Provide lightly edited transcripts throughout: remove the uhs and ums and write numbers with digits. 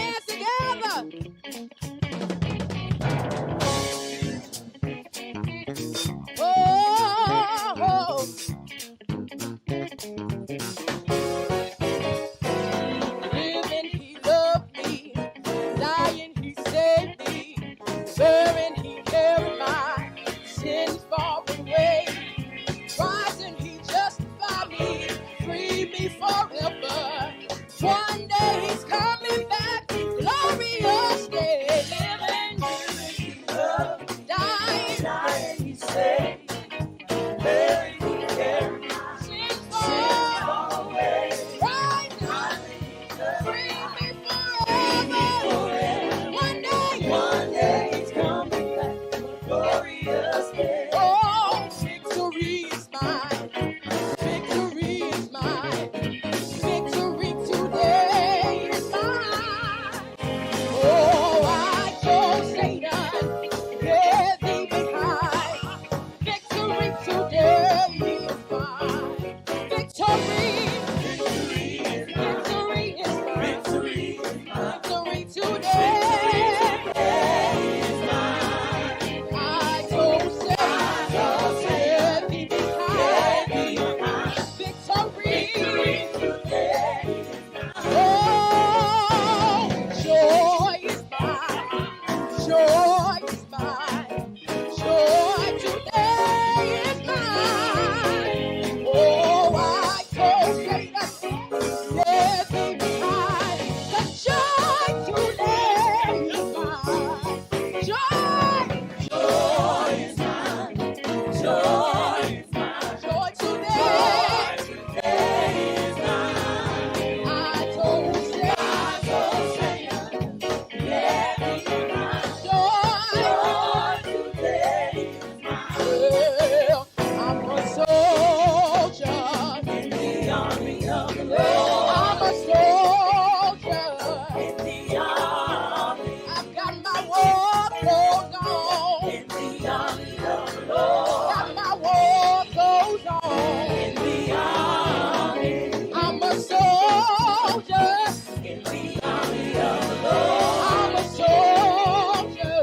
hands together. Oh, living, he loved me. Dying, he saved me. Buried, he carried my sins far away. Rising, he justified me. Freed me forever. One day he's coming back. Glorious day. Living, he loved. Dying, he saved. Buried, he carried my sins far away. Rising, free me forever. One day he's coming back. Glorious day. Oh, victory is mine. Victory is mine. Victory today is mine. Oh, I told Satan, get thee behind. Victory today is mine. Victory. Victory is mine. Victory is mine. Victory is mine. Victory today. I told Satan, get thee behind. Victory today. Oh, joy is mine. Joy is mine. Joy today is mine. Oh, I told Satan, get thee behind. The joy today is mine. Joy is mine. Joy is mine. Joy today. Is mine. I told Satan, get thee behind. Joy today is mine. Well, I'm a soldier in the army of the Lord. I'm a soldier in the army. I've got my war clothes on in the army of the Lord. Got my war clothes on in the army. I'm a soldier in the army of the Lord. I'm a soldier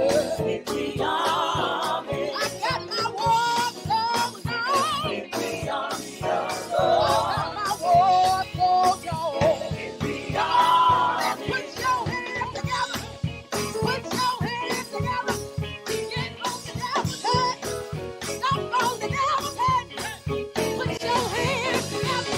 in the army. I got my war clothes on in the army of the Lord. I got my war clothes on in the army. Put your hands together. Put your hands together. Get on the devil's head. Stomp on the devil's head. Put your hands together.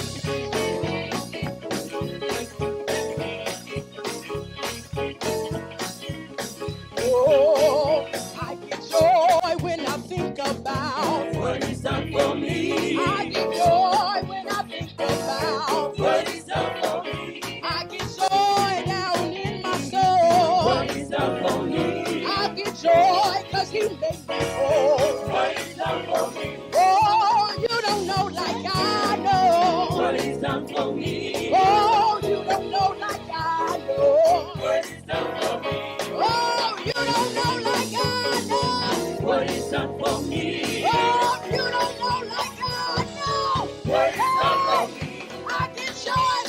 Oh, I get joy when I think about what he's done for me. I get joy when I think about what he's done for me. I get joy down in my soul. What he's done for me. I get joy because he made me whole. What he's done for me. Oh, you don't know like I know. What he's done for me. Oh, you don't know like I know. What he's done for me. Oh, you don't know like I know. What he's done for me. Oh, you don't know like I know. What he's done for me. I get joy.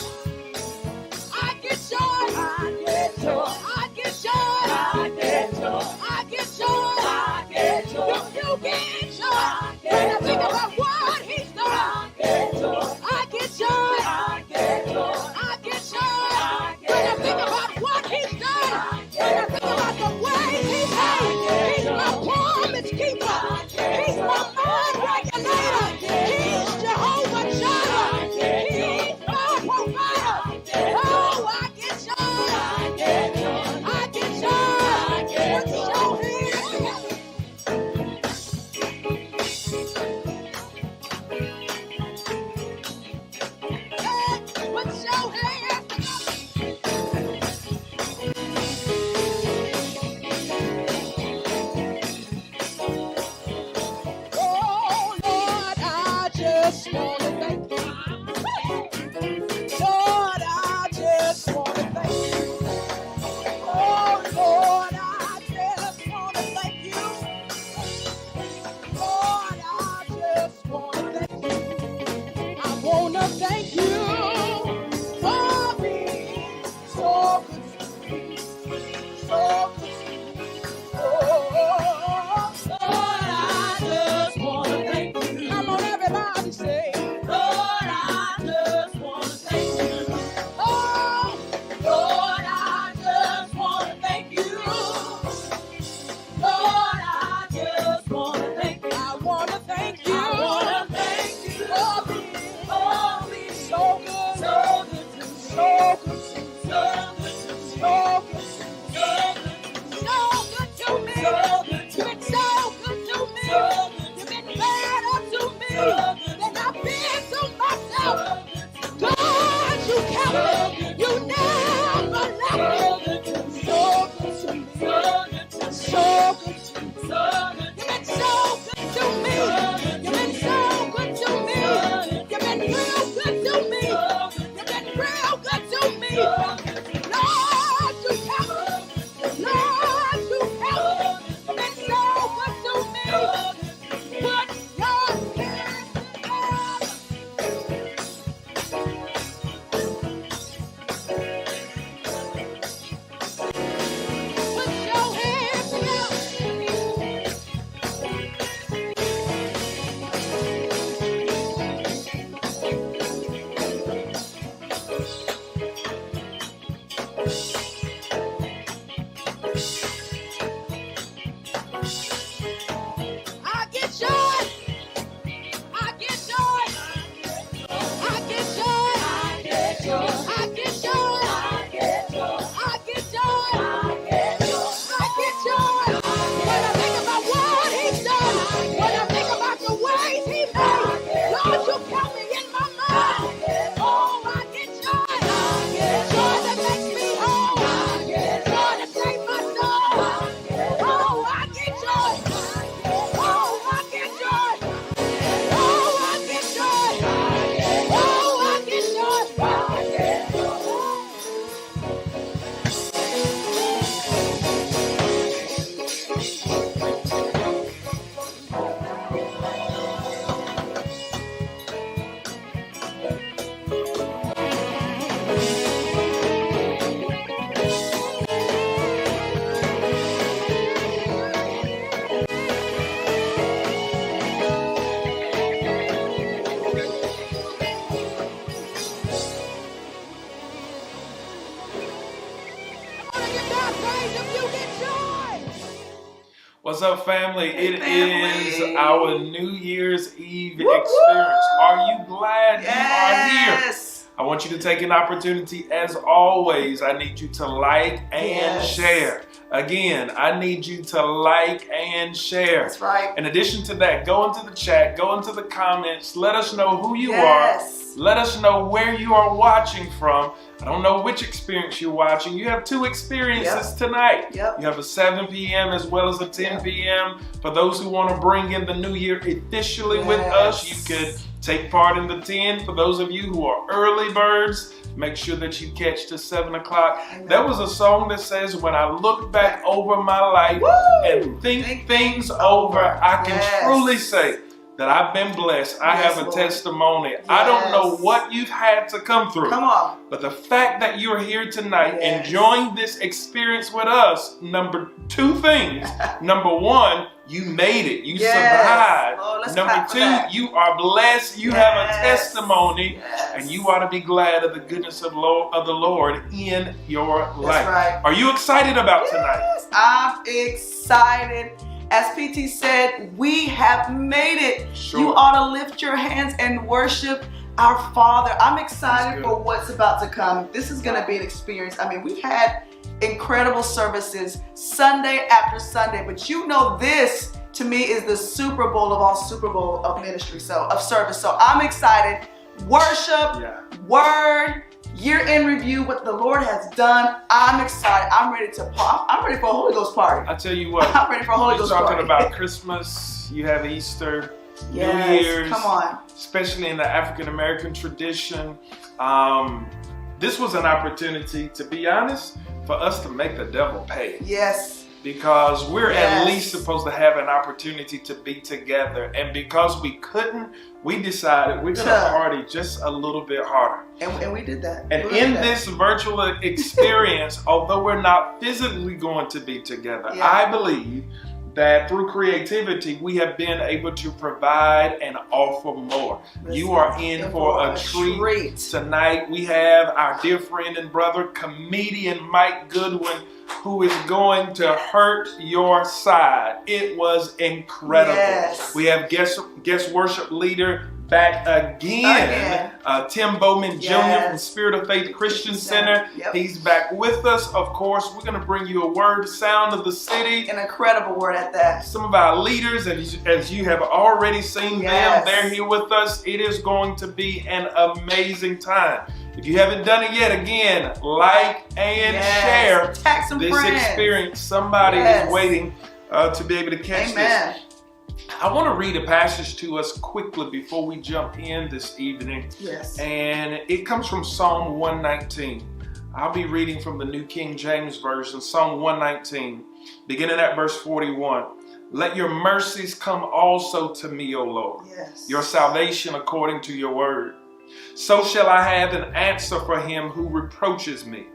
I get joy. I get joy. I get joy. I get joy. I get joy. I get joy. You get joy. When I think about what he's done. I get joy. I get joy. I get joy. I get joy. When I think about what he's done. When I think about the way he's made. He's my promise keeper. What's up, family? Hey, it family. is our New Year's Eve experience. Are you glad you are here? I want you to take an opportunity, as always. I need you to like and share. Again, I need you to like and share. That's right. In addition to that, go into the chat, go into the comments, let us know who you are. Let us know where you are watching from. I don't know which experience you're watching. You have two experiences tonight. You have a 7 p.m. as well as a 10 p.m. For those who want to bring in the new year officially with us, you could take part in the 10. For those of you who are early birds, make sure that you catch the 7 o'clock. There was a song that says, when I look back over my life and think things over, I can truly say that I've been blessed. I have a testimony. I don't know what you've had to come through. But the fact that you're here tonight enjoying this experience with us, two things. Number one, you made it. You survived. Number two, you are blessed. You have a testimony. And you ought to be glad of the goodness of the Lord in your life. Are you excited about tonight? I'm excited. As PT said, we have made it. You ought to lift your hands and worship our Father. I'm excited for what's about to come. This is going to be an experience. I mean, we've had incredible services Sunday after Sunday, but you know this to me is the Super Bowl of all Super Bowl of ministry, of service. So I'm excited. Worship, word, year-end review, what the Lord has done. I'm excited. I'm ready to pop. I'm ready for a Holy Ghost party. I tell you what. I'm ready for a Holy Ghost party. You're talking about Christmas. You have Easter, New Year's. Come on. Especially in the African-American tradition. This was an opportunity, to be honest, for us to make the devil pay. Because we're at least supposed to have an opportunity to be together. And because we couldn't, we decided we're going to party just a little bit harder. And we did that. And in this virtual experience, although we're not physically going to be together, I believe that through creativity, we have been able to provide and offer more. You are in for a treat tonight. We have our dear friend and brother, comedian Mike Goodwin, who is going to hurt your side. It was incredible. We have guest worship leader back again. Tim Bowman Jr. from Spirit of Faith Christian Center. He's back with us. Of course, we're going to bring you a word, sound of the city. An incredible word at that. Some of our leaders, and as you have already seen them, they're here with us. It is going to be an amazing time. If you haven't done it yet, again, like and share this experience. Somebody is waiting to be able to catch this. I want to read a passage to us quickly before we jump in this evening. And it comes from Psalm 119. I'll be reading from the New King James Version, Psalm 119, beginning at verse 41. Let your mercies come also to me, O Lord, your salvation according to your word. So shall I have an answer for him who reproaches me,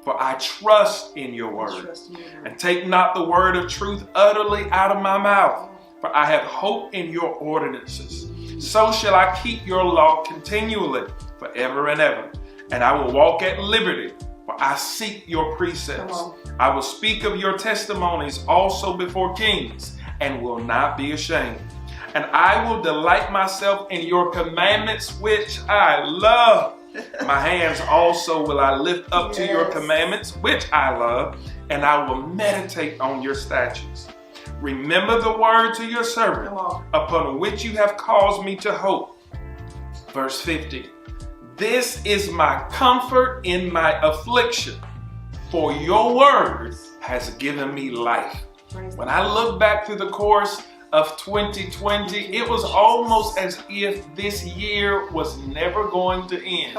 for I trust in your word. And take not the word of truth utterly out of my mouth, for I have hope in your ordinances. So shall I keep your law continually, forever and ever. And I will walk at liberty, for I seek your precepts. I will speak of your testimonies also before kings, and will not be ashamed. And I will delight myself in your commandments, which I love. My hands also will I lift up to your commandments, which I love, and I will meditate on your statutes. Remember the word to your servant, upon which you have caused me to hope. Verse 50. This is my comfort in my affliction, for your word has given me life. When I look back through the course of 2020, it was almost as if this year was never going to end.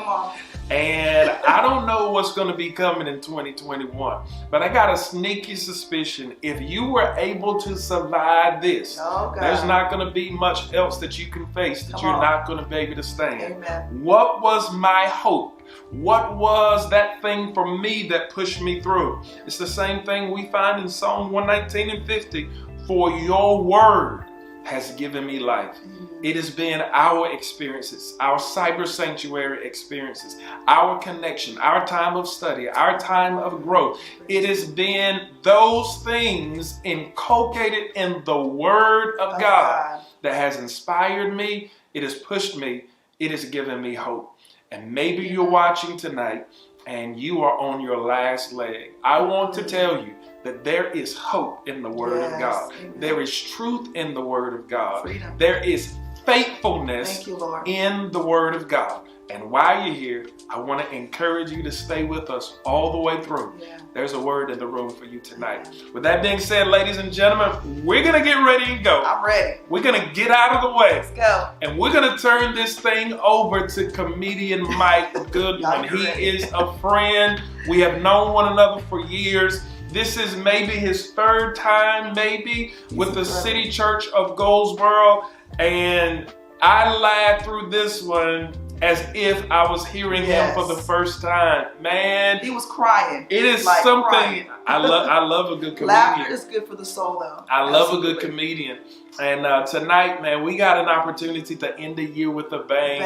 And I don't know what's going to be coming in 2021, but I got a sneaky suspicion if you were able to survive this, there's not going to be much else that you can face that you're not going to be able to stand. What was my hope? What was that thing for me that pushed me through? It's the same thing we find in Psalm 119 and 50. For your word has given me life. It has been our experiences, our cyber sanctuary experiences, our connection, our time of study, our time of growth. It has been those things inculcated in the Word of God that has inspired me. It has pushed me. It has given me hope. And maybe you're watching tonight and you are on your last leg. I want to tell you that there is hope in the Word of God. There is truth in the Word of God. Freedom. There is faithfulness in the Word of God. And while you're here, I want to encourage you to stay with us all the way through. There's a word in the room for you tonight. With that being said, ladies and gentlemen, we're going to get ready and go. I'm ready. We're going to get out of the way. Let's go. And we're going to turn this thing over to comedian Mike Goodwin. He is a friend. We have known one another for years. This is maybe his third time, with the City Church of Goldsboro. And I laughed through this one as if I was hearing him for the first time. Man, he was crying. It is like something crying. I love a good comedian. Laughter is good for the soul, though. I love a good comedian. And tonight, man, we got an opportunity to end the year with a bang.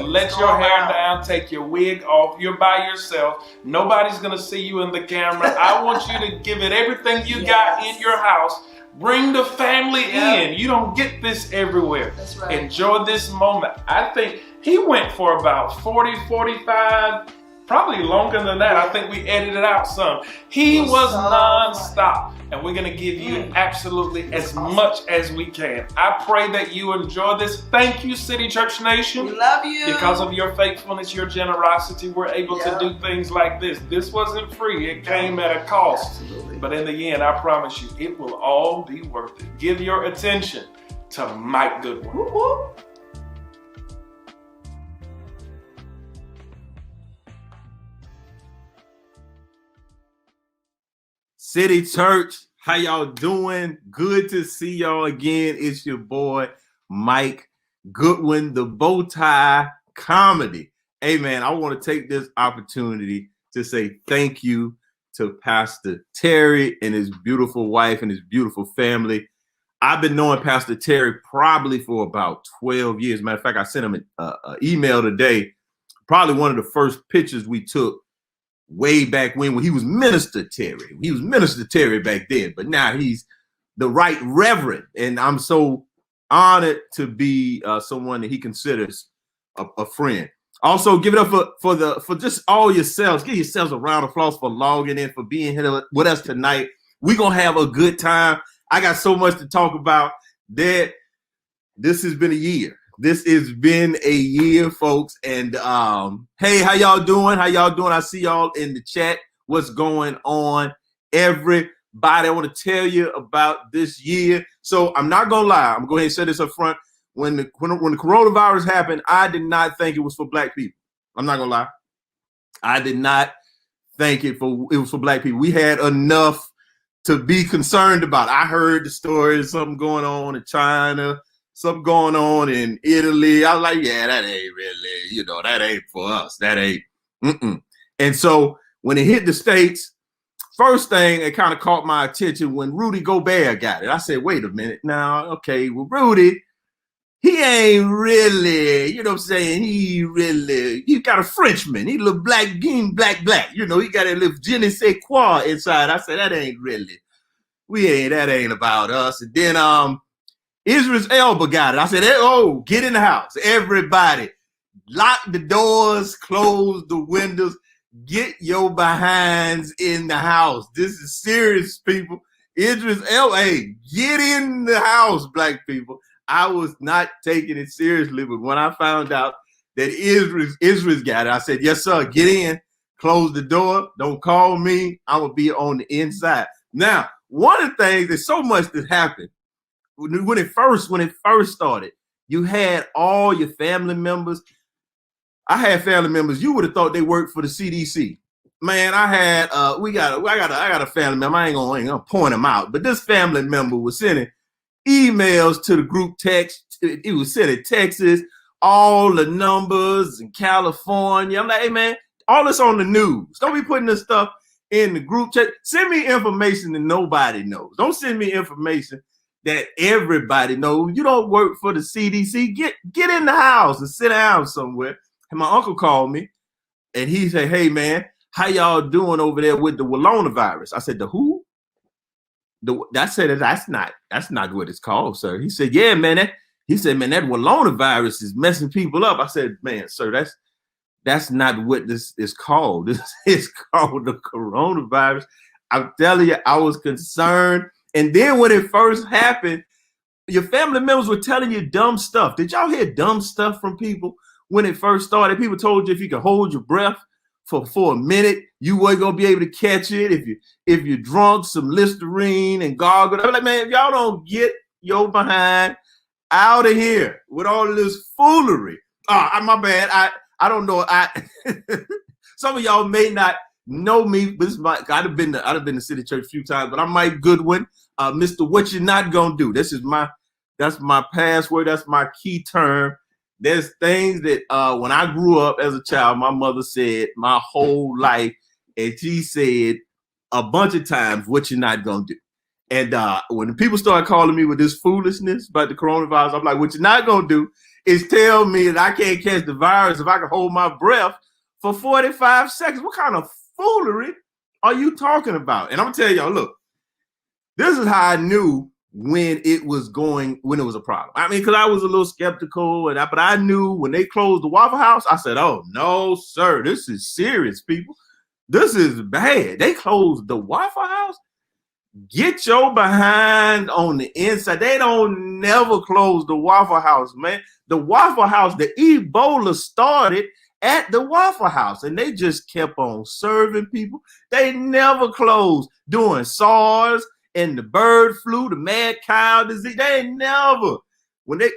Let your hair down, take your wig off. You're by yourself. Nobody's gonna see you in the camera. I want you to give it everything you got in your house. Bring the family in. You don't get this everywhere. That's right. Enjoy this moment. I think he went for about 40, 45, probably longer than that. I think we edited out some. He was non-stop. And we're going to give you absolutely as much as we can. I pray that you enjoy this. Thank you, City Church Nation. We love you. Because of your faithfulness, your generosity, we're able to do things like this. This wasn't free. It came at a cost. Absolutely. But in the end, I promise you, it will all be worth it. Give your attention to Mike Goodwin. Woo-hoo. City Church, how y'all doing? Good to see y'all again. It's your boy, Mike Goodwin, the Bowtie Comedy. Hey, man, I want to take this opportunity to say thank you to Pastor Terry and his beautiful wife and his beautiful family. I've been knowing Pastor Terry probably for about 12 years. Matter of fact, I sent him an email today. Probably one of the first pictures we took way back when he was Minister Terry. He was Minister Terry back then, but now he's the Right Reverend. And I'm so honored to be someone that he considers a friend. Also, give it up for just all yourselves. Give yourselves a round of applause for logging in, for being here with us tonight. We're going to have a good time. I got so much to talk about that. This has been a year. This has been a year, folks. And hey, how y'all doing? How y'all doing? I see y'all in the chat. What's going on? Everybody, I want to tell you about this year. So I'm not gonna lie. I'm gonna go ahead and say this up front. When the coronavirus happened, I did not think it was for black people. I'm not gonna lie. I did not think it was for black people. We had enough to be concerned about. I heard the stories, something going on in China, something going on in Italy. I was like, yeah, that ain't really, that ain't for us. That ain't. And so when it hit the States, first thing that kind of caught my attention when Rudy Gobert got it. I said, wait a minute now. Okay, well, Rudy, he ain't really, you know what I'm saying? He got a Frenchman. He look black, black. He got a little je ne sais quoi inside. I said, that ain't really, that ain't about us. And then, Idris Elba got it. I said, oh, get in the house. Everybody, lock the doors, close the windows, get your behinds in the house. This is serious, people. Idris Elba, hey, get in the house, black people. I was not taking it seriously, but when I found out that Idris got it, I said, yes, sir, get in, close the door, don't call me. I'm going to be on the inside. Now, one of the things, there's so much that happened. When it first started, you had all your family members. I had family members. You would have thought they worked for the CDC. Man, I had I got a family member. I ain't gonna point them out, but this family member was sending emails to the group text. It was sending Texas, all the numbers in California. I'm like, hey man, all this on the news. Don't be putting this stuff in the group chat. Send me information that nobody knows. Don't send me information that everybody knows. You don't work for the CDC. Get in the house and sit down somewhere. And my uncle called me and he said, hey man, how y'all doing over there with the coronavirus? I said, the who? That's not what it's called, sir. He said, yeah, man. That coronavirus is messing people up. I said, man, sir, that's not what this is called. This is called the coronavirus. I'm telling you, I was concerned. And then when it first happened, your family members were telling you dumb stuff. Did y'all hear dumb stuff from people when it first started? People told you if you could hold your breath for a minute, you weren't gonna be able to catch it. If you drunk some Listerine and gargled, I'm like, man, if y'all don't get your behind out of here with all of this foolery. My bad. I don't know. Some of y'all may not know me, but I'd have been to City Church a few times, but I'm Mike Goodwin, Mr. What You Not Gonna Do. That's my password. That's my key term. There's things that when I grew up as a child, my mother said my whole life, and she said a bunch of times, what you're not gonna do. And when the people started calling me with this foolishness about the coronavirus, I'm like, what you're not gonna do is tell me that I can't catch the virus if I can hold my breath for 45 seconds. What kind of foolery are you talking about? And I'm gonna tell y'all, look, this is how I knew when it was a problem. I mean, because I was a little skeptical, but I knew when they closed the Waffle House, I said, oh, no, sir, this is serious, people. This is bad. They closed the Waffle House? Get your behind on the inside. They don't never close the Waffle House, man. The Waffle House, the Ebola started at the Waffle House, and they just kept on serving people. They never closed during SARS and the bird flu, the mad cow disease. They never. When they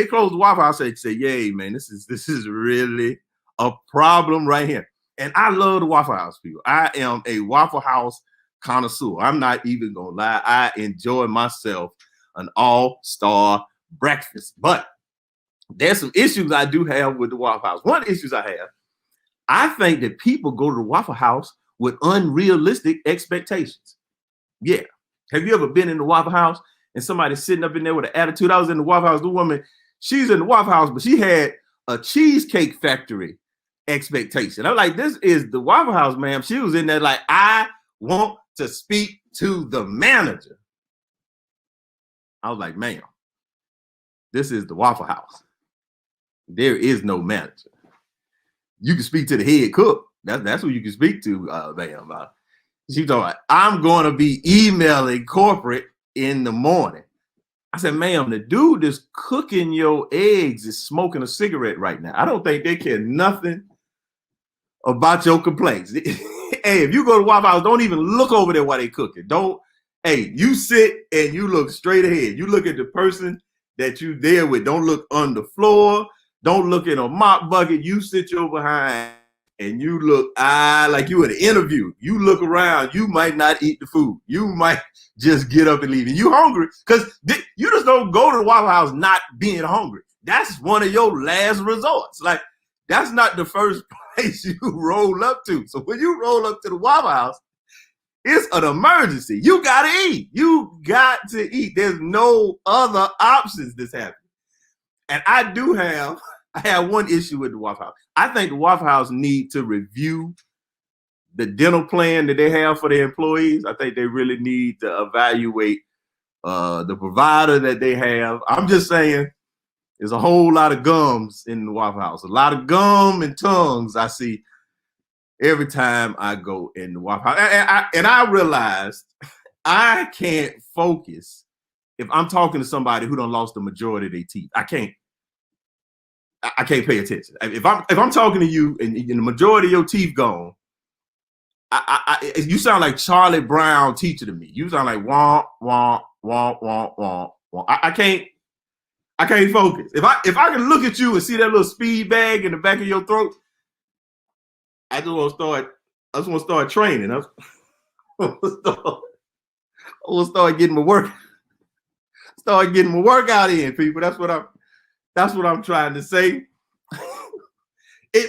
closed the Waffle House, they say, "Yay, man, this is really a problem right here." And I love the Waffle House, people. I am a Waffle House connoisseur. I'm not even gonna lie. I enjoy myself an all-star breakfast. But there's some issues I do have with the Waffle House. One of the issues I think that people go to the Waffle House with unrealistic expectations. Yeah. Have you ever been in the Waffle House and somebody sitting up in there with an attitude? I was in the Waffle House. The woman, she's in the Waffle House, but she had a Cheesecake Factory expectation. I'm like, this is the Waffle House, ma'am. She was in there like, I want to speak to the manager. I was like, ma'am, this is the Waffle House. There is no manager. You can speak to the head cook. That's who you can speak to, ma'am. She told me, I'm going to be emailing corporate in the morning. I said, ma'am, the dude that's cooking your eggs is smoking a cigarette right now. I don't think they care nothing about your complaints. Hey, if you go to Waffle House, don't even look over there while they cooking. You sit and you look straight ahead. You look at the person that you there with. Don't look on the floor. Don't look in a mop bucket. You sit your behind and you look like you in an interview. You look around. You might not eat the food. You might just get up and leave. And you hungry because you just don't go to the Waffle House not being hungry. That's one of your last resorts. Like, that's not the first place you roll up to. So when you roll up to the Waffle House, it's an emergency. You got to eat. You got to eat. There's no other options this happening. And I have one issue with the Waffle House. I think the Waffle House need to review the dental plan that they have for their employees. I think they really need to evaluate the provider that they have. I'm just saying, there's a whole lot of gums in the Waffle House. A lot of gum and tongues I see every time I go in the Waffle House. And I realized I can't focus if I'm talking to somebody who done lost the majority of their teeth. I can't pay attention. If I'm talking to you and the majority of your teeth gone, you sound like Charlie Brown teacher to me. You sound like womp, womp, womp, womp, womp, womp. I can't focus. If I can look at you and see that little speed bag in the back of your throat, I just want to start training. I want to start getting my work. Start getting my workout in, people. That's what I'm trying to say.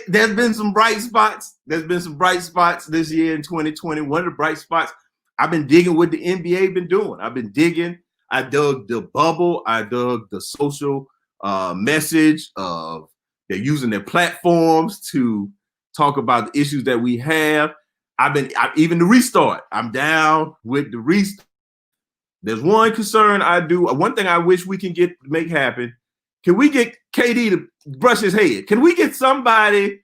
There's been some bright spots. There's been some bright spots this year in 2020. One of the bright spots, I've been digging what the NBA been doing. I've been digging I dug the bubble. I dug the social message of they're using their platforms to talk about the issues that we have. Even the restart. I'm down with the restart. There's one concern I do. One thing I wish we can make happen. Can we get KD to brush his head? Can we get somebody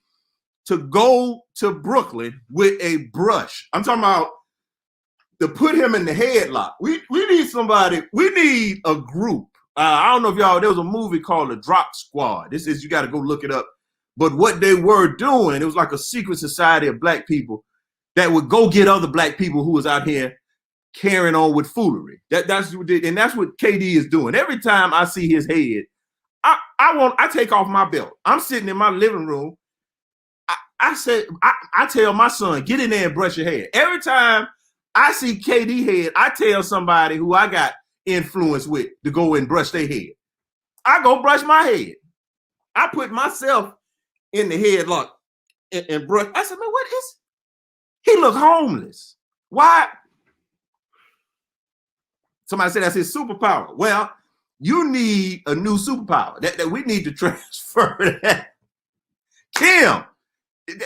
to go to Brooklyn with a brush? I'm talking about to put him in the headlock. We need somebody. We need a group. I don't know if y'all, there was a movie called The Drop Squad. You got to go look it up. But what they were doing, it was like a secret society of black people that would go get other black people who was out here carrying on with foolery. That's what KD is doing. Every time I see his head, I take off my belt. I'm sitting in my living room. I tell my son, get in there and brush your hair. Every time I see KD head, I tell somebody who I got influence with to go and brush their head. I go brush my head. I put myself in the headlock and brush. I said, man, what is? He look homeless. Why? Somebody said that's his superpower. Well, you need a new superpower. That we need to transfer that. Kim,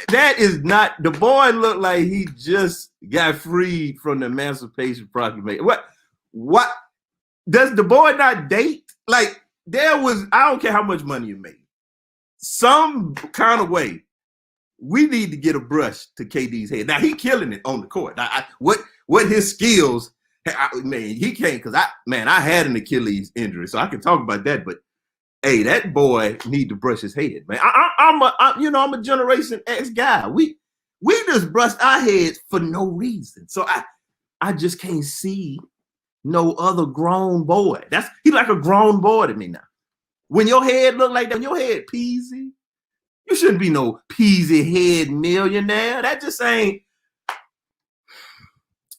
that is not, the boy looked like he just got freed from the Emancipation Proclamation. What does the boy not date? Like I don't care how much money you make. Some kind of way, we need to get a brush to KD's head. Now he killing it on the court. What his skills, he can't, because I had an Achilles injury, so I can talk about that. But hey, that boy need to brush his head, man. I'm a Generation X guy. We just brush our heads for no reason. So I just can't see no other grown boy. He like a grown boy to me now. When your head look like that, when your head peasy, you shouldn't be no peasy head millionaire. That just ain't.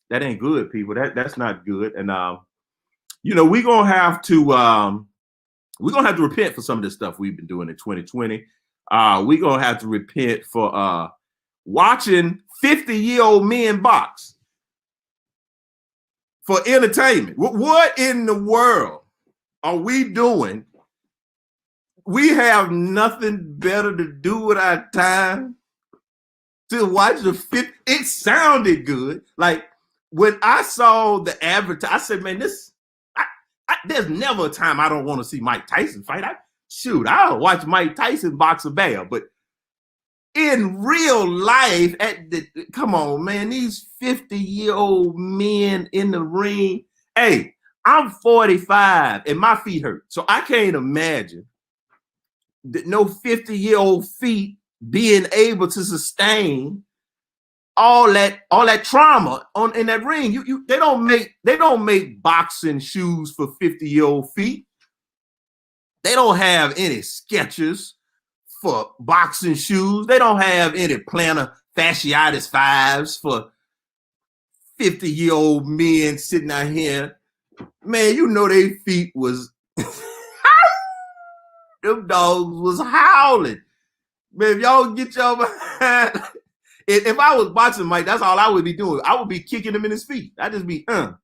That ain't good, people. That's not good. And we're gonna have to repent for some of this stuff we've been doing in 2020. We're gonna have to repent for watching 50-year-old men box for entertainment. What in the world are we doing? We have nothing better to do with our time to watch the 50. It sounded good. Like when I saw the advertisement, I said, man, there's never a time I don't want to see Mike Tyson fight. I'll watch Mike Tyson box a bear. But in real life, come on, man, these 50-year-old men in the ring. Hey, I'm 45 and my feet hurt. So I can't imagine no 50-year-old feet being able to sustain all that trauma in that ring. They don't make boxing shoes for 50-year-old feet. They don't have any Skechers for boxing shoes. They don't have any plantar fasciitis 5s for 50-year-old men sitting out here. Man, their feet was them dogs was howling. Man, if y'all get y'all behind. If I was boxing Mike, that's all I would be doing. I would be kicking him in his feet. I'd just be Like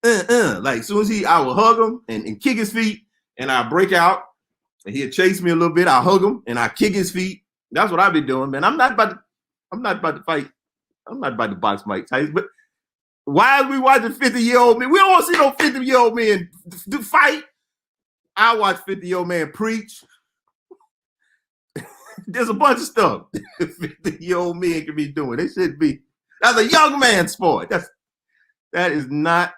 as soon as I would hug him and kick his feet, and I'd break out, and he'd chase me a little bit. I hug him and I kick his feet. That's what I'd be doing, man. I'm not about to fight. I'm not about to box Mike Tyson. But why are we watching 50-year-old men? We don't want to see no 50-year-old men fight. I watch 50-year-old man preach. There's a bunch of stuff 50-year-old men can be doing. They should be. That's a young man sport. That's not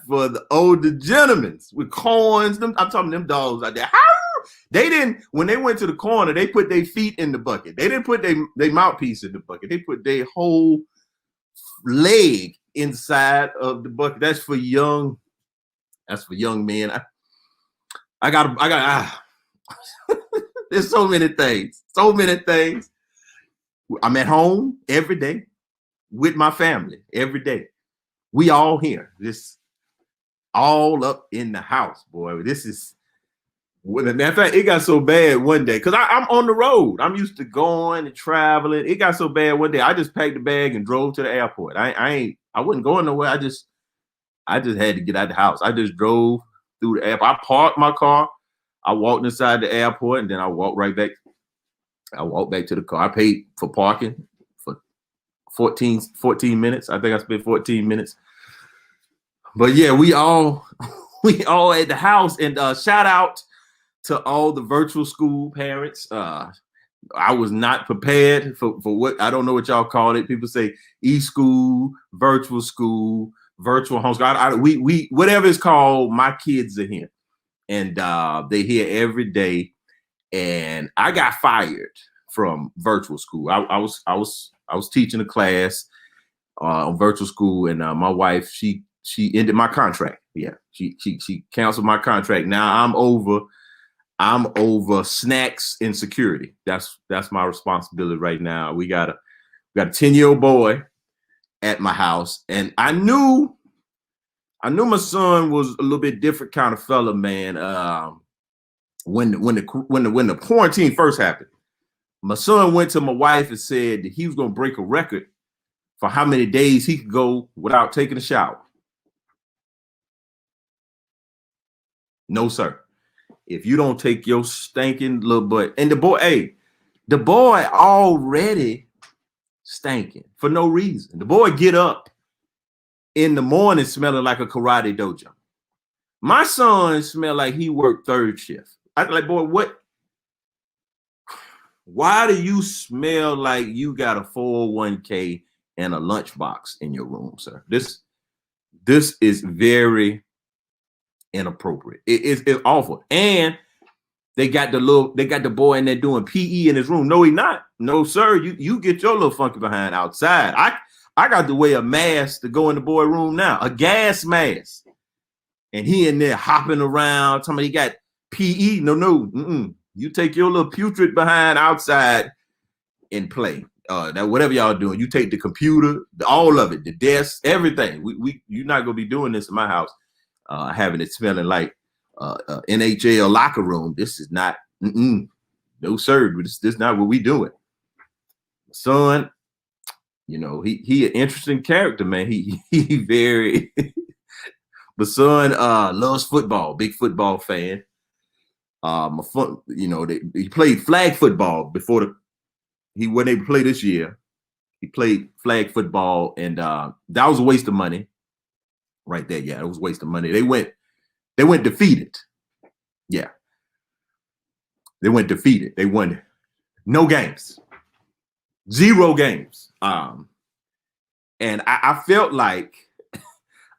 for the older gentlemen with corns. I'm talking them dogs out there. They didn't, when they went to the corner, they put their feet in the bucket. They didn't put their mouthpiece in the bucket. They put their whole leg inside of the bucket. That's for young men. I got there's so many things. I'm at home every day with my family every day. We all here. This all up in the house, boy. This is Well, in fact, it got so bad one day because I'm on the road. I'm used to going and traveling. It got so bad one day. I just packed the bag and drove to the airport. I wasn't going nowhere. I just had to get out of the house. I just drove through the airport. I parked my car. I walked inside the airport and then I walked right back. I walked back to the car. I paid for parking for 14 minutes. I think I spent 14 minutes. But yeah, we all at the house, and shout out to all the virtual school parents. I was not prepared for what, I don't know what y'all call it. People say e-school, virtual homeschool. We whatever it's called, my kids are here. And they here every day. And I got fired from virtual school. I was teaching a class on virtual school, and my wife, she ended my contract. Yeah, she canceled my contract. Now I'm over snacks and security. That's my responsibility right now. We got a 10-year-old boy at my house, and I knew my son was a little bit different kind of fella, man. When the quarantine first happened, my son went to my wife and said that he was going to break a record for how many days he could go without taking a shower. No, sir. If you don't take your stinking little butt, and the boy already stinking for no reason. The boy get up in the morning smelling like a karate dojo. My son smelled like he worked third shift. I like, boy, what? Why do you smell like you got a 401k and a lunchbox in your room, sir? This is very inappropriate. It's awful. And they got the boy in there doing PE in his room. No, he not. No, sir. You get your little funky behind outside. I got to wear a mask to go in the boy room now, a gas mask. And he in there hopping around. Somebody got PE. No. You take your little putrid behind outside and play. That whatever y'all doing, you take the computer, all of it, the desk, everything. You're not gonna be doing this in my house. Having it smelling like NHL locker room. This is not, no sir. This is not what we doing. Son, you know, he an interesting character, man. He very, but son loves football, big football fan. He played flag football before he wasn't able to play this year. He played flag football, and that was a waste of money. Right there, yeah, it was a waste of money. They went defeated. Yeah, they went defeated. They won no games, 0 games. And I felt like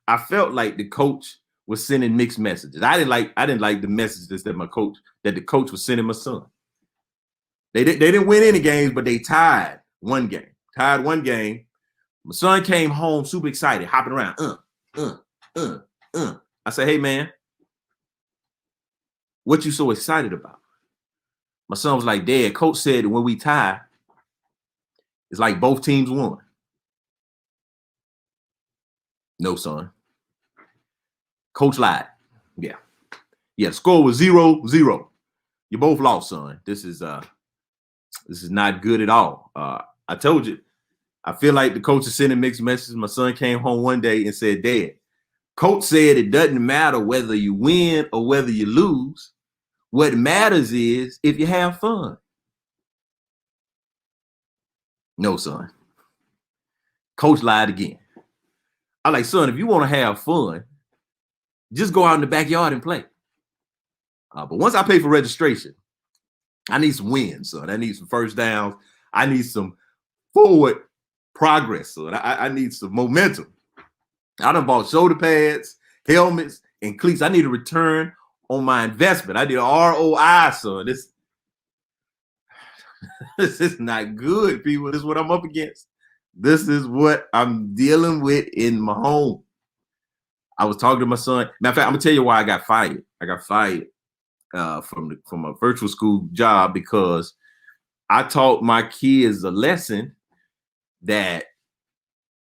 the coach was sending mixed messages. I didn't like the messages that the coach was sending my son. They didn't win any games, but they tied one game. My son came home super excited, hopping around. I said, hey man, what you so excited about? My son was like, Dad, coach said that when we tie, it's like both teams won. No, son. Coach lied. Yeah. The score was 0-0. You both lost, son. This is not good at all. I told you, I feel like the coach is sending mixed messages. My son came home one day and said, Dad, coach said it doesn't matter whether you win or whether you lose. What matters is if you have fun. No, son. Coach lied again. I'm like, son, if you want to have fun, just go out in the backyard and play. But once I pay for registration, I need some wins, son. I need some first downs. I need some forward progress, son. I need some momentum. I done bought shoulder pads, helmets, and cleats. I need a return on my investment. I need an ROI, son. This is not good, people. This is what I'm up against. This is what I'm dealing with in my home. I was talking to my son. Matter of fact, I'm gonna tell you why I got fired. I got fired from a virtual school job because I taught my kids a lesson that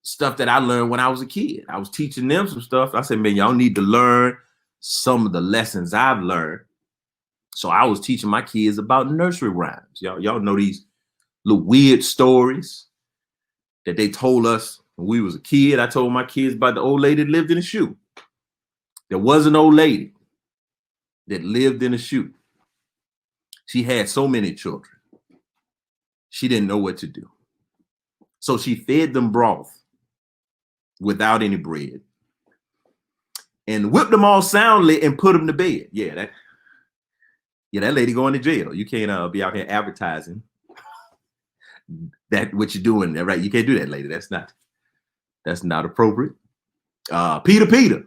stuff that I learned when I was a kid. I was teaching them some stuff. I said, man, y'all need to learn some of the lessons I've learned So I was teaching my kids about nursery rhymes. Y'all know these little weird stories that they told us when we was a kid. I told my kids about the old lady that lived in a shoe. There was an old lady that lived in a shoe. She had so many children. She didn't know what to do. So she fed them broth without any bread and whipped them all soundly and put them to bed. Yeah, that lady going to jail. You can't be out here advertising that what you're doing there, right? You can't do that, lady. That's not appropriate. Peter,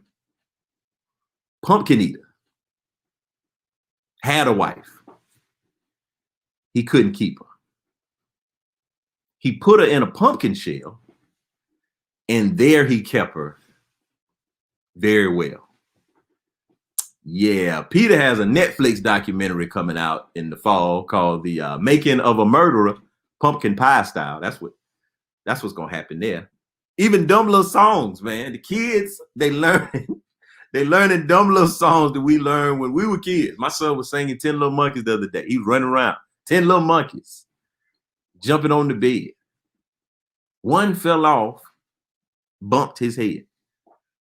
pumpkin eater, had a wife. He couldn't keep her. He put her in a pumpkin shell, and there he kept her very well. Yeah, Peter has a Netflix documentary coming out in the fall called The Making of a Murderer, Pumpkin Pie Style. That's what's gonna happen there. Even dumb little songs, man. The kids, they learning dumb little songs that we learned when we were kids. My son was singing 10 Little Monkeys the other day. He was running around, 10 Little Monkeys, jumping on the bed. One fell off, bumped his head.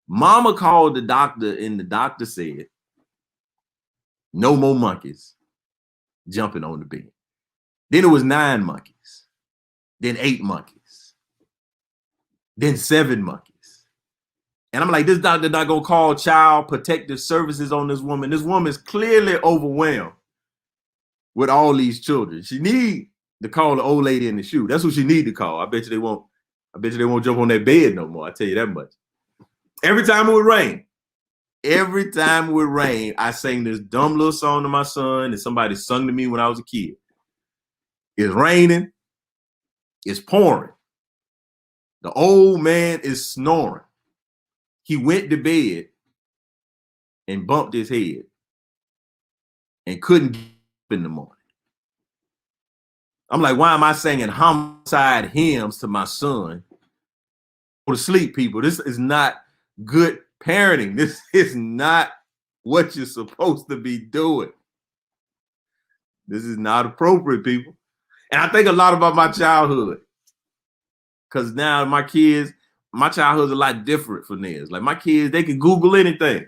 Mama called the doctor, and the doctor said, no more monkeys jumping on the bed. Then it was 9 monkeys, then 8 monkeys, then 7 monkeys. And I'm like, this doctor not gonna call Child Protective Services on this woman. This woman's clearly overwhelmed with all these children. She need to call the old lady in the shoe. That's what she need to call. I bet you they won't jump on that bed no more. I tell you that much. Every time it would rain, I sang this dumb little song to my son that somebody sung to me when I was a kid. It's raining. It's pouring. The old man is snoring. He went to bed and bumped his head and couldn't get up in the morning. I'm like, why am I singing homicide hymns to my son? Go to sleep, people. This is not good parenting. This is not what you're supposed to be doing. This is not appropriate, people. And I think a lot about my childhood. Because now my childhood's a lot different from theirs. Like my kids, they can Google anything.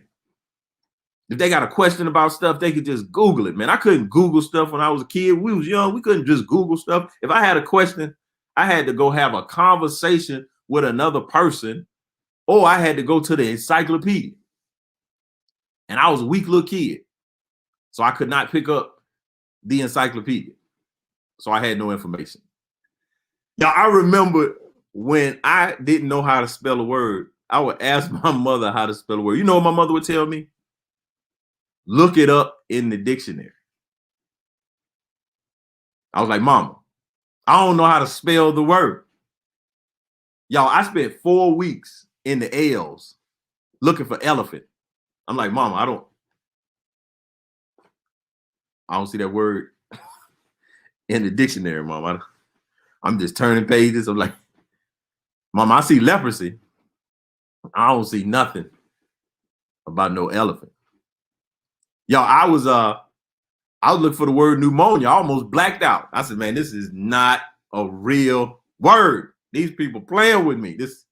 If they got a question about stuff, they could just Google it, man. I couldn't Google stuff when I was a kid. We was young. We couldn't just Google stuff. If I had a question, I had to go have a conversation with another person, or I had to go to the encyclopedia. And I was a weak little kid, so I could not pick up the encyclopedia. So I had no information. Now, I remember when I didn't know how to spell a word, I would ask my mother how to spell a word. You know what my mother would tell me? Look it up in the dictionary. I was like, Mama, I don't know how to spell the word. Y'all, I spent 4 weeks in the L's looking for elephant. I'm like, Mama, I don't see that word in the dictionary, Mama. I'm just turning pages. I'm like, Mama, I see leprosy. I don't see nothing about no elephant. Y'all, I was looking for the word pneumonia. I almost blacked out. I said, man, this is not a real word. These people playing with me. This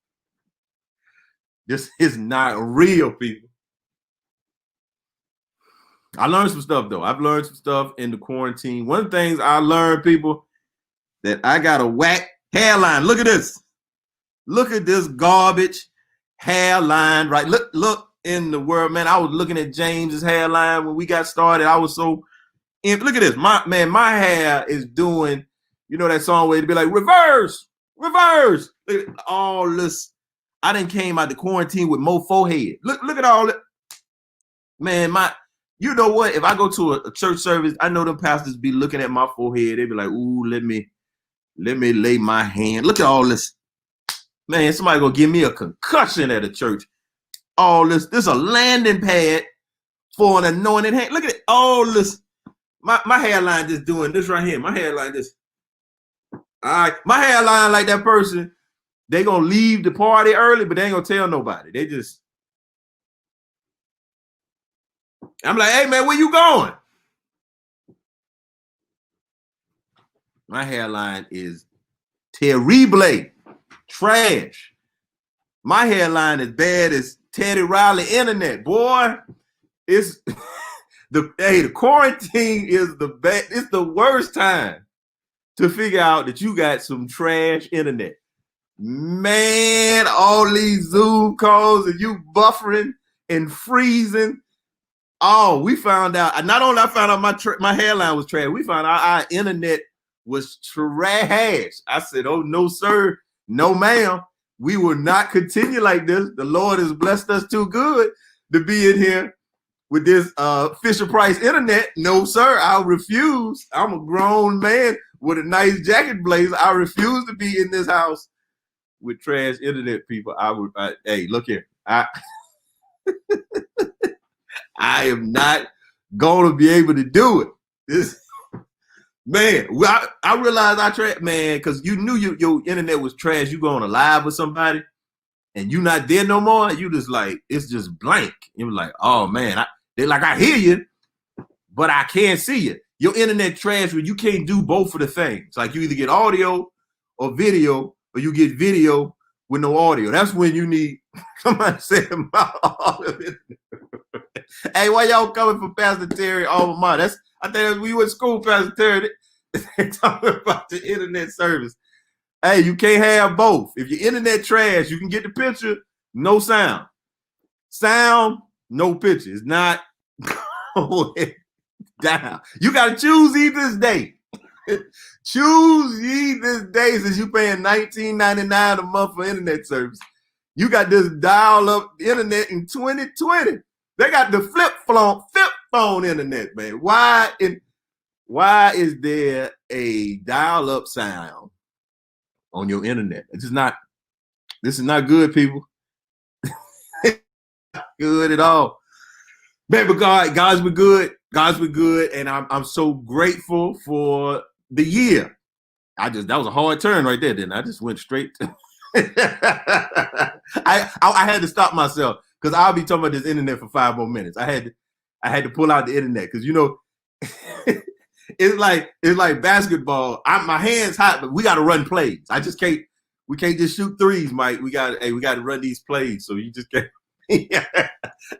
is not real, people. I learned some stuff, though. I've learned some stuff in the quarantine. One of the things I learned, people, that I got a whack hairline. Look at this. Look at this garbage hairline, right? Look in the world, man. I was looking at James's hairline when we got started. I was so look at this. My hair is doing, you know that song where it'd be like, reverse. Look at all this. I done came out the quarantine with more forehead. Look at all that. Man, you know what? If I go to a church service, I know them pastors be looking at my forehead. They be like, ooh, let me lay my hand. Look at all this. Man, somebody gonna give me a concussion at a church. All this a landing pad for an anointed hand. Look at it. All this. My hairline just doing this right here. My hairline just. All right. My hairline like that person. They gonna leave the party early, but they ain't gonna tell nobody. They just. I'm like, hey man, where you going? My hairline is terrible, trash. My hairline is bad as Teddy Riley internet, boy. It's the quarantine is the bad. It's the worst time to figure out that you got some trash internet. Man, all these Zoom calls and you buffering and freezing. Oh, we found out. Not only I found out my hairline was trash, we found out our internet was trash. I said, oh, no, sir. No, ma'am. We will not continue like this. The Lord has blessed us too good to be in here with this Fisher Price internet. No, sir. I refuse. I'm a grown man with a nice jacket blazer. I refuse to be in this house with trash internet people. Hey, look here. I am not going to be able to do it. Man, I realized man, because you knew your internet was trash. You go on a live with somebody and you not there no more. You just like, it's just blank. You was like, oh man, they're like, I hear you, but I can't see you. Your internet trash where you can't do both of the things. Like you either get audio or video, or you get video with no audio. That's when you need somebody say about all of it. Hey, why y'all coming for Pastor Terry alma mater? I think we went to school, Pastor Terry. They talking about the internet service. Hey, you can't have both. If your internet trash, you can get the picture, no sound. Sound, no picture. It's not down. You got to choose ye this day. Choose ye this day since you paying $19.99 a month for internet service. You got this dial up internet in 2020. They got the flip phone internet, man. Why is there a dial up sound on your internet? This is not good, people. Good at all. Man, but God's been good. God's been good, and I'm so grateful for the year. That was a hard turn right there, didn't I? I just went straight to I had to stop myself because I'll be talking about this internet for 5 more minutes. I had to pull out the internet because it's like basketball. My hands hot, but we got to run plays. We can't just shoot threes, Mike. We got to run these plays. So you just can't.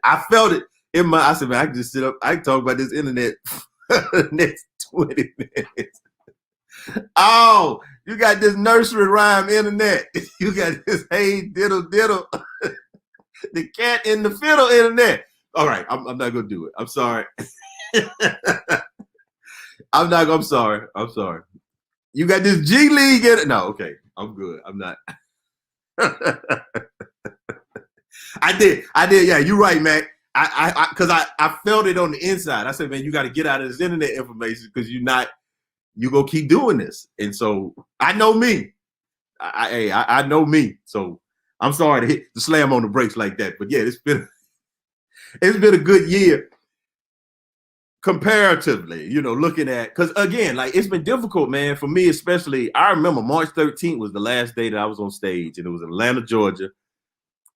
I felt it in I said, man, I can just sit up. I can talk about this internet for the next 20 minutes. Oh, you got this nursery rhyme internet. You got this hey diddle diddle. The cat in the fiddle internet. All right, I'm not gonna do it. I'm sorry. I'm sorry. You got this G League in it. No, okay. I'm good. I'm not. I did. Yeah, you're right, Mac. Because I felt it on the inside. I said, man, you got to get out of this internet information because you go keep doing this. And so I know me. I know me. So I'm sorry to slam on the brakes like that. But yeah, it's been a good year comparatively, looking at, because again, like it's been difficult, man, for me, especially. I remember March 13th was the last day that I was on stage, and it was in Atlanta, Georgia.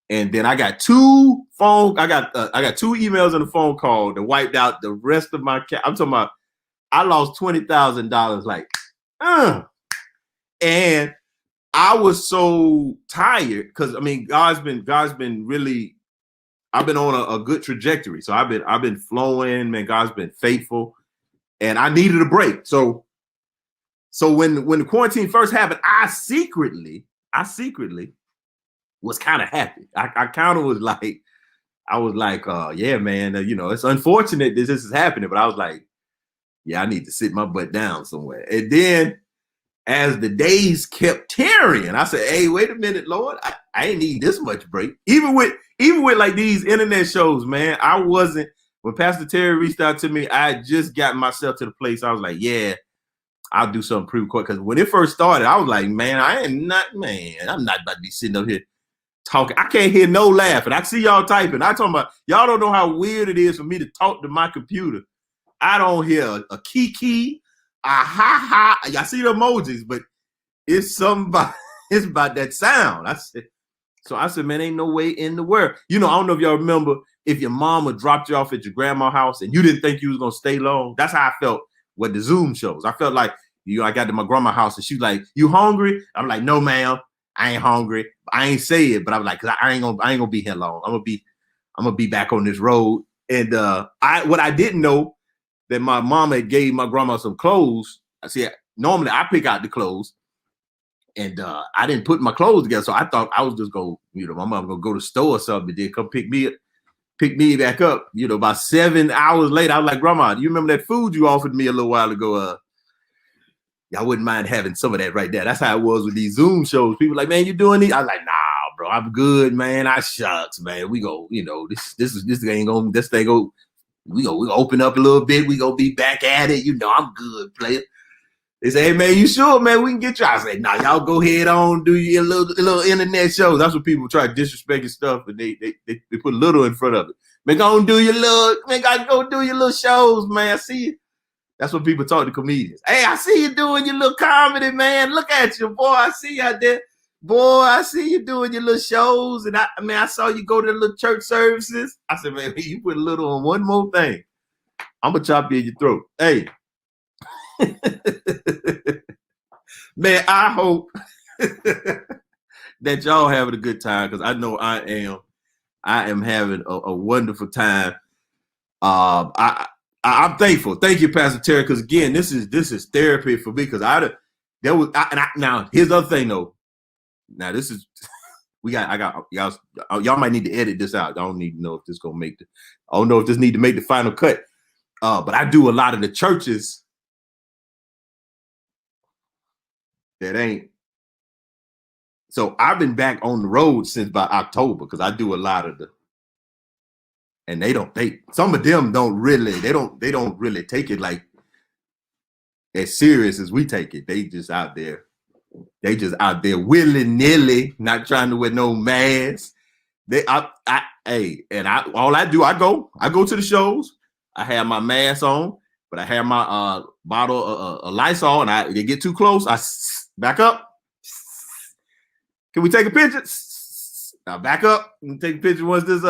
And then I got two emails and a phone call that wiped out the rest of my I'm talking about I lost $20,000 like and I was so tired because I mean God's been really, I've been on a good trajectory. So I've been flowing, man. God's been faithful, and I needed a break. So when the quarantine first happened, I secretly was kind of happy. I kind of was like, yeah, man, it's unfortunate this is happening, but I was like, yeah, I need to sit my butt down somewhere. And then as the days kept tarrying, I said, hey, wait a minute, Lord, I ain't need this much break. Even with like these internet shows, man, when Pastor Terry reached out to me, I just got myself to the place. I was like, yeah, I'll do something pre-record. Because when it first started, I was like, man, I'm not about to be sitting up here talking. I can't hear no laughing. I see y'all typing. I talking about y'all don't know how weird it is for me to talk to my computer. I don't hear a kiki, a ha ha. I see the emojis, but it's somebody. It's about that sound. I said, man, ain't no way in the world. I don't know if y'all remember if your mama dropped you off at your grandma's house and you didn't think you was gonna stay long. That's how I felt with the Zoom shows. I felt like I got to my grandma's house and she was like, "You hungry?" I'm like, "No, ma'am, I ain't hungry." I ain't say it, but I'm like, "Cause I ain't gonna be here long. I'm gonna be back on this road." And what I didn't know that my mama had gave my grandma some clothes. I see. Normally I pick out the clothes, and I didn't put my clothes together, so I thought I was just gonna, my mom gonna go to the store or something, and then come pick me back up. About 7 hours later, I was like, "Grandma, do you remember that food you offered me a little while ago? I wouldn't mind having some of that right there." That's how it was with these Zoom shows. People like, "Man, you doing these?" I was like, "Nah, bro, I'm good, man. I shucks, man. We go, this ain't gonna, this thing go, we go open up a little bit. We gonna be back at it. I'm good, player." They say, "Hey, man, you sure, man? We can get you." I say, "Nah, y'all go ahead on, do your little internet shows." That's what people try to disrespect your stuff, and they put little in front of it. Man, go do your little shows, man. I see you. That's what people talk to comedians. "Hey, I see you doing your little comedy, man. Look at you, boy. I see you out there. Boy, I see you doing your little shows. And I saw you go to the little church services." I said, "Man, you put a little on one more thing, I'm going to chop you in your throat." Hey. Man, I hope that y'all having a good time, because I know I am having a wonderful time. I'm thankful. Thank you, Pastor Terry, because again, this is therapy for me, because now here's the other thing though. Now this is y'all might need to edit this out. I don't need to know if this gonna make I don't know if this need to make the final cut. But I do a lot of the churches that ain't. So I've been back on the road since about October, because I do a lot of and some of them don't really take it like as serious as we take it. They just out there willy-nilly, not trying to wear no mask. I go to the shows. I have my mask on, but I have my bottle of Lysol, and they get too close, I back up. "Can we take a picture?" Now back up and take a picture once this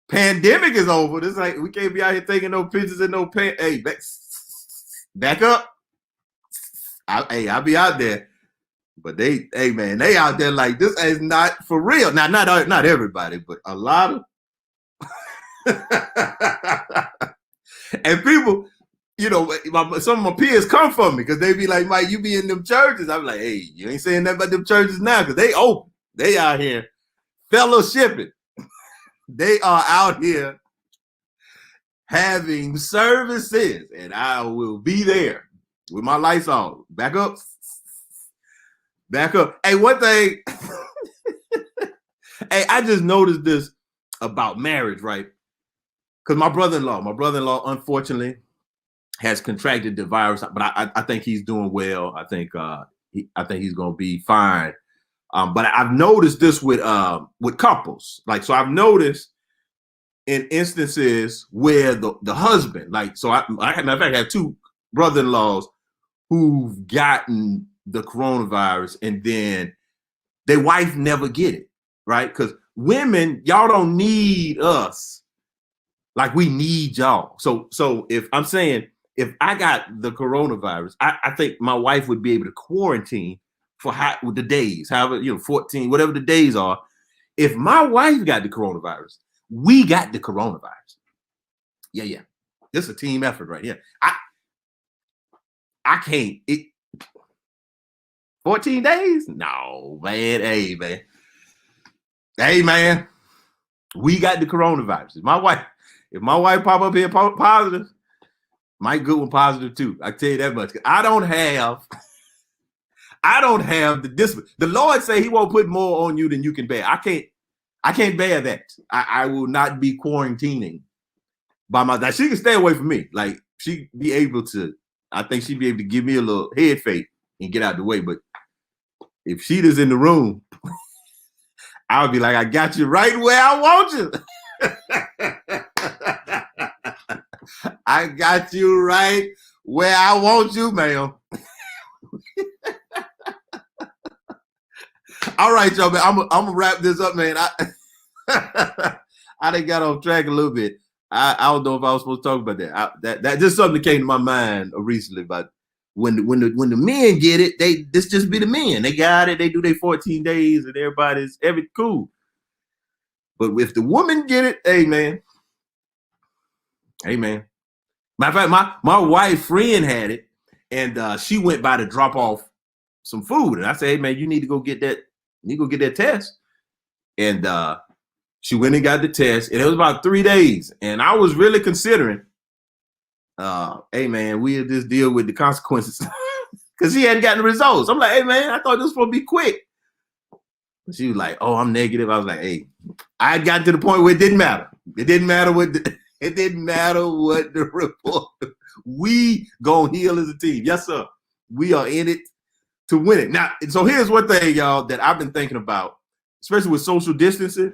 pandemic is over. This like, we can't be out here taking no pictures and no Hey, back up. I'll be out there. But they out there like, this is not for real. Now, not everybody, but a lot of and people, some of my peers come from me, because they be like, "Mike, you be in them churches." I'm like, "Hey, you ain't saying nothing about them churches now, because they open. They out here fellowshipping. They are out here having services, and I will be there with my lights on. Back up. Back up." Hey, one thing. Hey, I just noticed this about marriage, right? Because my brother-in-law, unfortunately, has contracted the virus, but I think he's doing well. I think he's gonna be fine. But I've noticed this with couples. Like, so I've noticed in instances where the husband, like, so matter of fact, I have two brother-in-laws who've gotten the coronavirus, and then their wife never get it, right? Because women, y'all don't need us like we need y'all. So if I got the coronavirus, I think my wife would be able to quarantine for the days, however, 14, whatever the days are. If my wife got the coronavirus, we got the coronavirus. Yeah. This is a team effort right here. I can't. 14 days? No, man. Hey, man. We got the coronavirus. If my wife pop up here positive, Mike Goodwin positive too. I tell you that much. I don't have the discipline. The Lord say he won't put more on you than you can bear. I can't bear that. I will not be quarantining by myself. She can stay away from me. Like, she be able to, I think she'd be able to give me a little head fake and get out the way. But if she is in the room, I'll be like, "I got you right where I want you." I got you right where I want you, ma'am. All right, y'all, man. I'm gonna wrap this up, man. I done got off track a little bit. I don't know if I was supposed to talk about that. That just something that came to my mind recently about when the men get it, this just be the men. They got it. They do their 14 days, and everybody's cool. But if the woman get it, amen. Matter of fact, my wife friend had it, and she went by to drop off some food, and I said, hey man, you need to go get that. You go get that test, and she went and got the test, and it was about 3 days, and I was really considering, hey man, we'll just deal with the consequences because she hadn't gotten the results. I'm like, hey man, I thought this was supposed to be quick. She was like, oh, I'm negative. I was like, hey, I had gotten to the point where it didn't matter. It didn't matter what the report. We gonna heal as a team. Yes, sir. We are in it to win it. Now, so here's one thing, y'all, that I've been thinking about, especially with social distancing.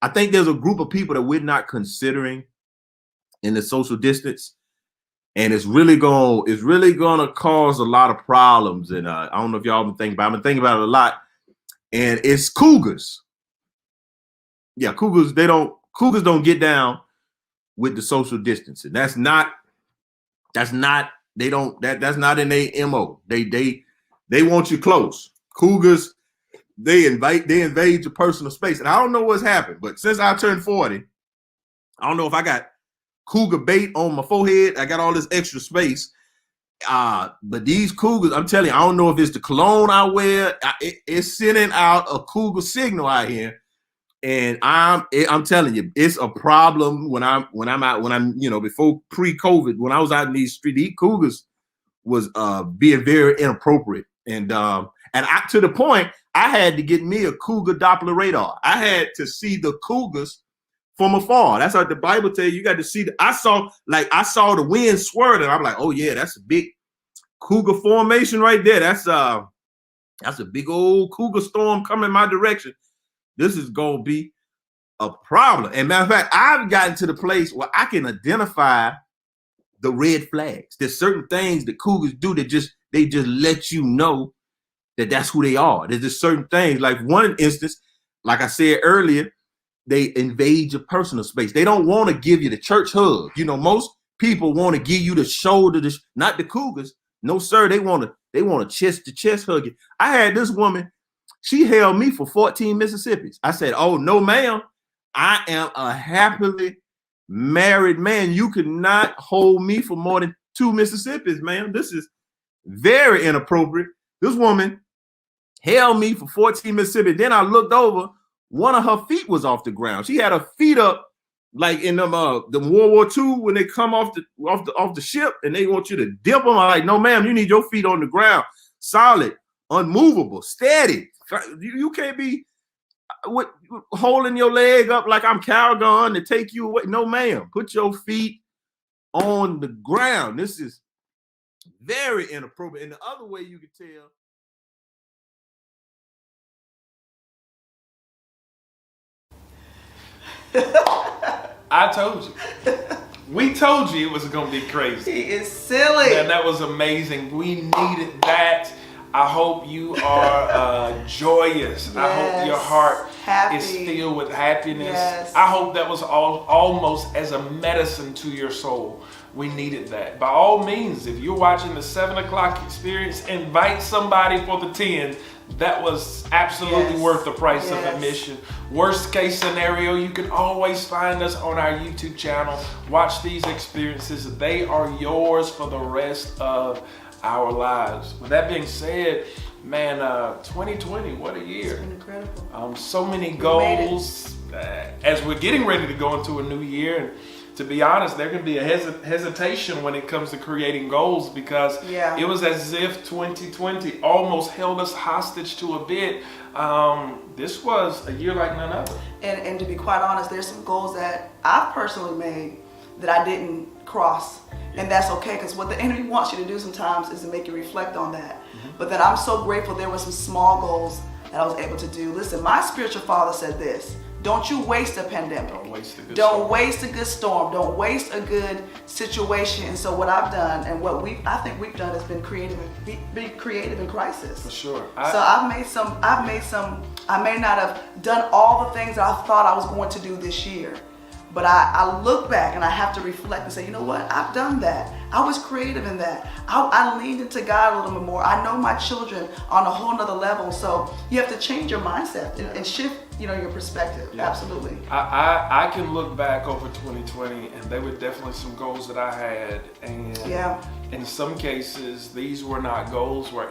I think there's a group of people that we're not considering in the social distance, and it's really gonna cause a lot of problems. And I don't know if y'all been thinking about it. I've been thinking about it a lot, and it's cougars. Yeah, cougars don't get down with the social distancing. That's not in their MO. They want you close. Cougars, they invade your personal space. And I don't know what's happened, but since I turned 40, I don't know if I got cougar bait on my forehead. I got all this extra space. But these cougars, I'm telling you, I don't know if it's the cologne I wear. It's sending out a cougar signal out here. And I'm telling you, it's a problem when I'm before pre-COVID, when I was out in these streets, these cougars was being very inappropriate. And to the point, I had to get me a cougar Doppler radar. I had to see the cougars from afar. That's what the Bible tells you. You got to see I saw the wind swirling. I'm like, oh yeah, that's a big cougar formation right there. That's a big old cougar storm coming my direction. This is gonna be a problem. And matter of fact, I've gotten to the place where I can identify the red flags. There's certain things that cougars do that they just let you know that that's who they are. There's just certain things. Like one instance, like I said earlier, they invade your personal space. They don't want to give you the church hug. You know, most people want to give you the shoulder, not the cougars. No, sir. They want to chest to chest hug you. I had this woman. She held me for 14 Mississippis. I said, oh, no, ma'am. I am a happily married man. You cannot hold me for more than 2 Mississippis, ma'am. This is very inappropriate. This woman held me for 14 Mississippi. Then I looked over. One of her feet was off the ground. She had her feet up like in the World War II when they come off the ship and they want you to dip them. I'm like, no, ma'am, you need your feet on the ground, solid, unmovable, steady. You can't be holding your leg up like I'm Calgon to take you away. No, ma'am. Put your feet on the ground. This is very inappropriate. And the other way you can tell. I told you. We told you it was going to be crazy. He is silly. And that was amazing. We needed that. I hope you are joyous. Yes. I hope your heart is filled with happiness. Yes. I hope that was almost as a medicine to your soul. We needed that. By all means, if you're watching the 7 o'clock experience, invite somebody for the 10. That was absolutely worth the price of admission. Worst case scenario, you can always find us on our YouTube channel. Watch these experiences. They are yours for the rest of our lives. With that being said, man, 2020, what a year. It's been incredible. So many goals as we're getting ready to go into a new year. And to be honest, there can be a hesitation when it comes to creating goals because it was as if 2020 almost held us hostage to a bit. This was a year like none other. And to be quite honest, there's some goals that I've personally made that I didn't cross. And that's okay, because what the enemy wants you to do sometimes is to make you reflect on that. Mm-hmm. But then I'm so grateful there were some small goals that I was able to do. Listen, my spiritual father said this: don't you waste a pandemic. Don't waste a good storm. Waste a good storm. Don't waste a good situation. And so what I've done and what I think we've done has been be creative in crisis. For sure. I may not have done all the things that I thought I was going to do this year, But I look back and I have to reflect and say, you know what? I've done that. I was creative in that. I leaned into God a little bit more. I know my children on a whole nother level. So you have to change your mindset and shift, your perspective. Yeah. Absolutely. I can look back over 2020 and there were definitely some goals that I had. And in some cases, these were not goals were